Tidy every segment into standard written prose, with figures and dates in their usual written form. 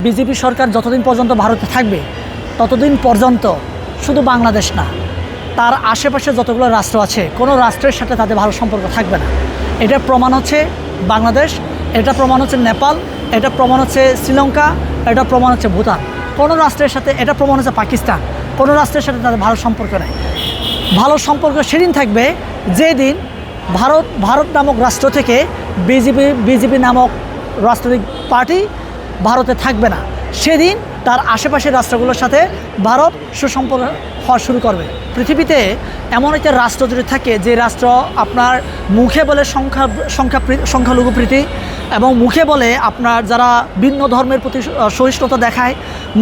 BJP সরকার যতদিন পর্যন্ত ভারতে থাকবে ততদিন পর্যন্ত শুধু বাংলাদেশ না, তার আশেপাশে যতগুলো রাষ্ট্র আছে কোনো রাষ্ট্রের সাথে তাদের ভালো সম্পর্ক থাকবে না। এটা প্রমাণ হচ্ছে বাংলাদেশ, এটা প্রমাণ হচ্ছে নেপাল, এটা প্রমাণ হচ্ছে শ্রীলঙ্কা, এটা প্রমাণ হচ্ছে ভুটান। কোনো রাষ্ট্রের সাথে, এটা প্রমাণ হচ্ছে পাকিস্তান, কোনো রাষ্ট্রের সাথে তাদের ভালো সম্পর্ক নেই। ভালো সম্পর্ক সেদিন থাকবে যেদিন ভারত নামক রাষ্ট্র থেকে বিজেপি নামক রাজনৈতিক পার্টি ভারতে থাকবে না। সেদিন তার আশেপাশের রাষ্ট্রগুলোর সাথে ভারত সুসম্পর্ক হওয়া শুরু করবে। পৃথিবীতে এমন একটা রাষ্ট্র যদি থাকে যে রাষ্ট্র আপনার মুখে বলে সংখ্যালঘু প্রীতি এবং মুখে বলে আপনার যারা ভিন্ন ধর্মের প্রতি সহিষ্ণুতা দেখায়,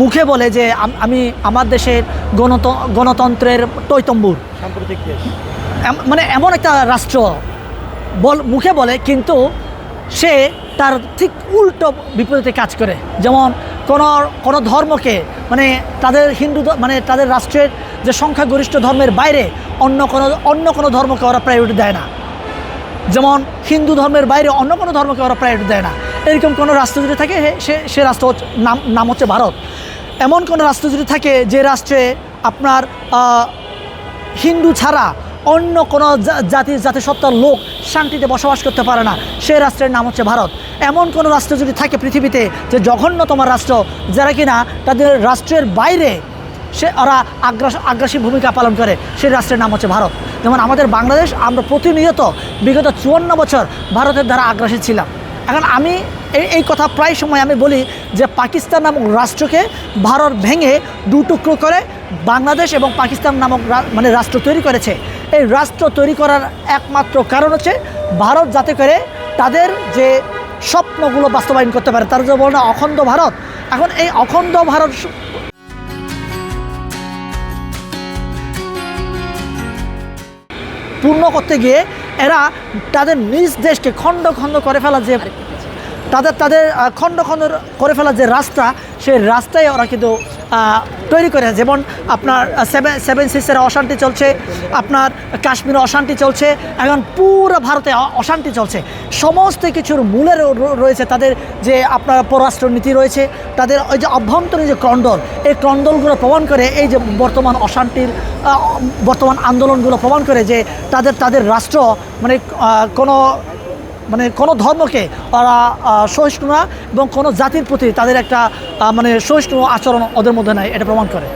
মুখে বলে যে আমি আমার দেশের গণতন্ত্রের টৈতম্বুর সাম্প্রতিক দেশ, মানে এমন একটা রাষ্ট্র মুখে বলে, কিন্তু সে তার ঠিক উল্টো বিপরীতে কাজ করে। যেমন কোনো ধর্মকে মানে তাদের মানে তাদের রাষ্ট্রের যে সংখ্যাগরিষ্ঠ ধর্মের বাইরে অন্য কোনো ধর্মকে ওরা প্রায়োরিটি দেয় না। যেমন হিন্দু ধর্মের বাইরে অন্য কোনো ধর্মকে ওরা প্রায়োরিটি দেয় না। এরকম কোনো রাষ্ট্র যদি থাকে সে রাষ্ট্র নাম হচ্ছে ভারত। এমন কোনো রাষ্ট্র যদি থাকে যে রাষ্ট্রে আপনার হিন্দু ছাড়া অন্য কোনো জাতিসত্তার লোক শান্তিতে বসবাস করতে পারে না, সে রাষ্ট্রের নাম হচ্ছে ভারত। এমন কোনো রাষ্ট্র যদি থাকে পৃথিবীতে যে জঘন্যতম রাষ্ট্র, যারা কিনা তাদের রাষ্ট্রের বাইরে ওরা আগ্রাসী ভূমিকা পালন করে, সেই রাষ্ট্রের নাম হচ্ছে ভারত। যেমন আমাদের বাংলাদেশ, আমরা প্রতিনিয়ত বিগত 54 বছর ভারতের দ্বারা আগ্রাসী ছিলাম। এখন আমি এই কথা প্রায় সময় আমি বলি যে পাকিস্তান নামক রাষ্ট্রকে ভারত ভেঙে দুটুকরো করে বাংলাদেশ এবং পাকিস্তান নামক মানে রাষ্ট্র তৈরি করেছে। এই রাষ্ট্র তৈরি করার একমাত্র কারণ হচ্ছে ভারত যাতে করে তাদের যে স্বপ্নগুলো বাস্তবায়ন করতে পারে, তার যে বলে না অখণ্ড ভারত। এখন এই অখণ্ড ভারত পূর্ণ করতে গিয়ে এরা তাদের নিজ দেশকে খণ্ড খণ্ড করে ফেলা, যে তাদের খণ্ড খণ্ড করে ফেলা যে রাস্তা, সেই রাস্তায় ওরা কিন্তু তৈরি করে। যেমন আপনার সেভেন সিস্টারে অশান্তি চলছে, আপনার কাশ্মীরে অশান্তি চলছে, এখন পুরো ভারতে অশান্তি চলছে। সমস্ত কিছুর মূলে রয়েছে তাদের যে আপনার পররাষ্ট্রনীতি রয়েছে, তাদের ওই যে অভ্যন্তরীণ যে ক্রন্দল, এই ক্রন্দলগুলো প্রমাণ করে, এই যে বর্তমান আন্দোলনগুলো প্রমাণ করে যে তাদের রাষ্ট্র মানে কোনো ধর্মকে ওরা সহিষ্ণু না এবং কোনো জাতির প্রতি তাদের একটা সহিষ্ণু আচরণ ওদের মধ্যে নাই, এটা প্রমাণ করে।